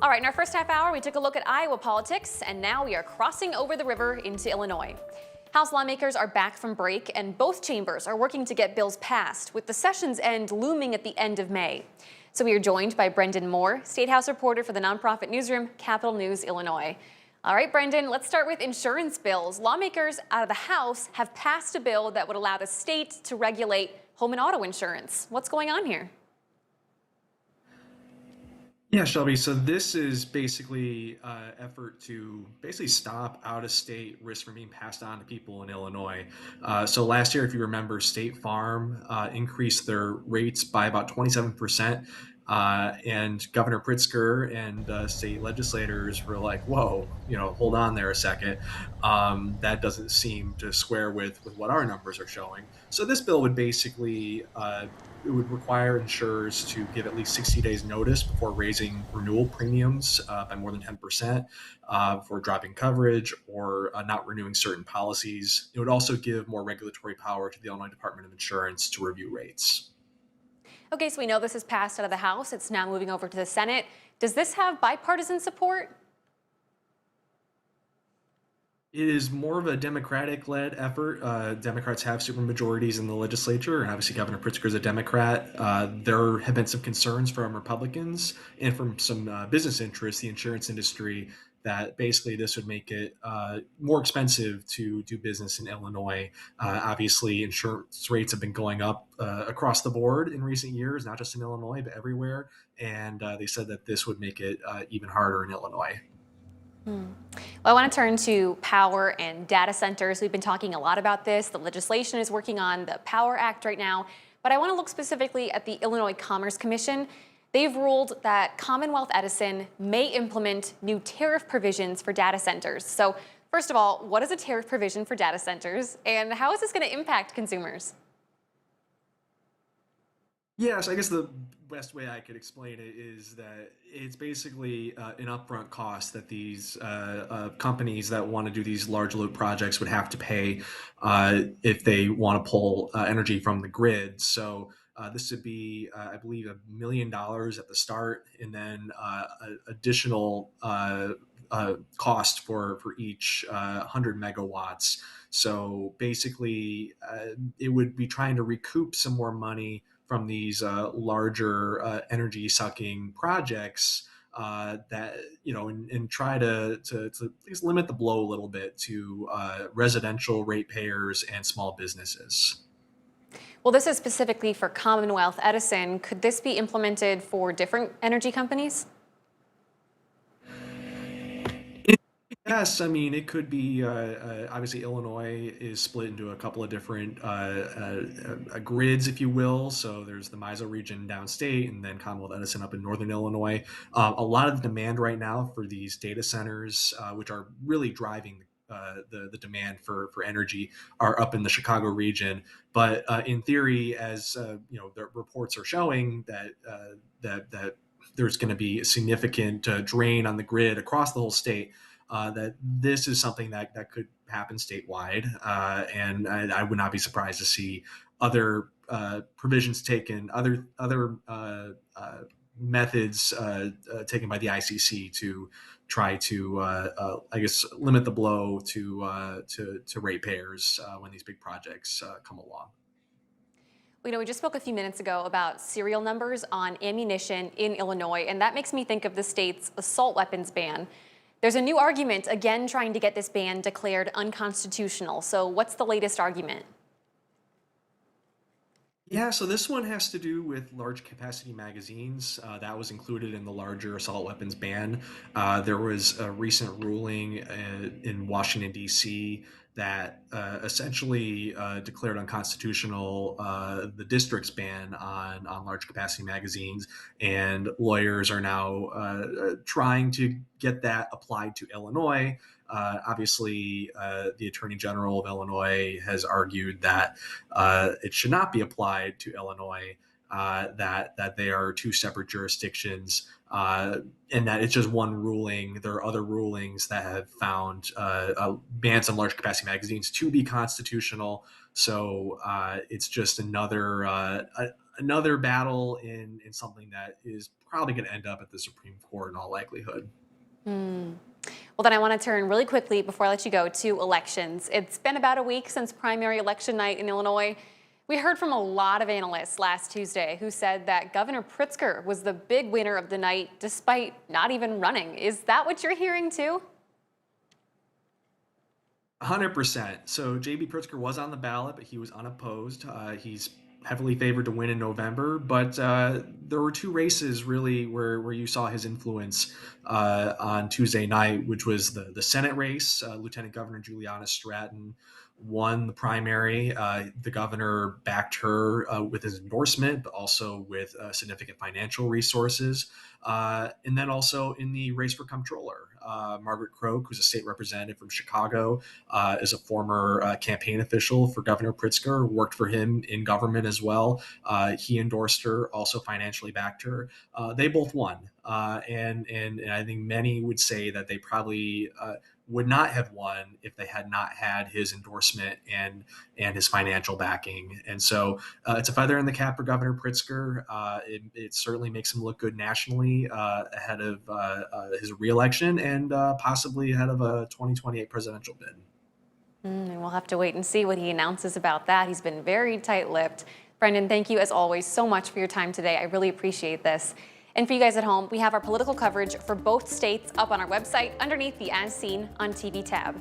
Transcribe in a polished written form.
All right, in our first half hour, we took a look at Iowa politics, and now we are crossing over the river into Illinois. House lawmakers are back from break, and both chambers are working to get bills passed, with the session's end looming at the end of May. So we are joined by Brendan Moore, State House reporter for the nonprofit newsroom, Capital News, Illinois. All right, Brendan, let's start with insurance bills. Lawmakers out of the House have passed a bill that would allow the state to regulate home and auto insurance. What's going on here? Yeah, Shelby. So this is basically effort to basically stop out-of-state risk from being passed on to people in Illinois. So last year, if you remember, State Farm increased their rates by about 27%. And Governor Pritzker and state legislators were like, "Whoa, hold on there a second. That doesn't seem to square with what our numbers are showing." So this bill would basically it would require insurers to give at least 60 days notice before raising renewal premiums by more than 10% for dropping coverage or not renewing certain policies. It would also give more regulatory power to the Illinois Department of Insurance to review rates. Okay, so we know this is passed out of the House. It's now moving over to the Senate. Does this have bipartisan support? It is more of a Democratic-led effort. Democrats have supermajorities in the legislature, and obviously Governor Pritzker is a Democrat. There have been some concerns from Republicans and from some business interests, the insurance industry, that basically this would make it more expensive to do business in Illinois. Obviously, insurance rates have been going up across the board in recent years, not just in Illinois, but everywhere. And they said that this would make it even harder in Illinois. Well, I want to turn to power and data centers. We've been talking a lot about this. The legislation is working on the Power Act right now, but I want to look specifically at the Illinois Commerce Commission. They've ruled that Commonwealth Edison may implement new tariff provisions for data centers. So, first of all, what is a tariff provision for data centers, and how is this going to impact consumers? Yes, I guess the best way I could explain it is that it's basically an upfront cost that these companies that want to do these large load projects would have to pay if they want to pull energy from the grid. So this would be, I believe, $1 million at the start, and then additional cost for each 100 megawatts. So basically, it would be trying to recoup some more money from these larger energy sucking projects that and try to at least limit the blow a little bit to residential ratepayers and small businesses. Well, this is specifically for Commonwealth Edison. Could this be implemented for different energy companies? Yes, I mean it could be. Obviously, Illinois is split into a couple of different grids, if you will. So there's the MISO region downstate, and then Commonwealth Edison up in northern Illinois. A lot of the demand right now for these data centers, which are really driving the demand for energy, are up in the Chicago region. But in theory, as the reports are showing that there's going to be a significant drain on the grid across the whole state, that this is something that could happen statewide, and I would not be surprised to see other provisions taken, other methods taken by the ICC to try to, I guess, limit the blow to ratepayers when these big projects come along. We just spoke a few minutes ago about serial numbers on ammunition in Illinois, and that makes me think of the state's assault weapons ban. There's a new argument again trying to get this ban declared unconstitutional. So, what's the latest argument? Yeah, so this one has to do with large capacity magazines. That was included in the larger assault weapons ban. There was a recent ruling in Washington, D.C. that essentially declared unconstitutional the district's ban on large capacity magazines. And lawyers are now trying to get that applied to Illinois. Obviously, the Attorney General of Illinois has argued that it should not be applied to Illinois. That they are two separate jurisdictions, and that it's just one ruling. There are other rulings that have found bans on large capacity magazines to be constitutional. So it's just another battle in something that is probably going to end up at the Supreme Court in all likelihood. Hmm. Well, then I want to turn really quickly before I let you go to elections. It's been about a week since primary election night in Illinois. We heard from a lot of analysts last Tuesday who said that Governor Pritzker was the big winner of the night despite not even running. Is that what you're hearing too? 100%. So JB Pritzker was on the ballot, but he was unopposed. He's heavily favored to win in November, but there were two races really where you saw his influence on Tuesday night, which was the Senate race. Lieutenant Governor Juliana Stratton won the primary. The governor backed her with his endorsement, but also with significant financial resources. And then also in the race for comptroller, Margaret Croak, who's a state representative from Chicago, is a former campaign official for Governor Pritzker, worked for him in government as well. He endorsed her, also financially backed her. They both won. And I think many would say that they probably would not have won if they had not had his endorsement and his financial backing. And so it's a feather in the cap for Governor Pritzker. It certainly makes him look good nationally ahead of his reelection and possibly ahead of a 2028 presidential bid. And we'll have to wait and see what he announces about that. He's been very tight-lipped. Brendan, thank you as always so much for your time today. I really appreciate this. And for you guys at home, we have our political coverage for both states up on our website underneath the As Seen on TV tab.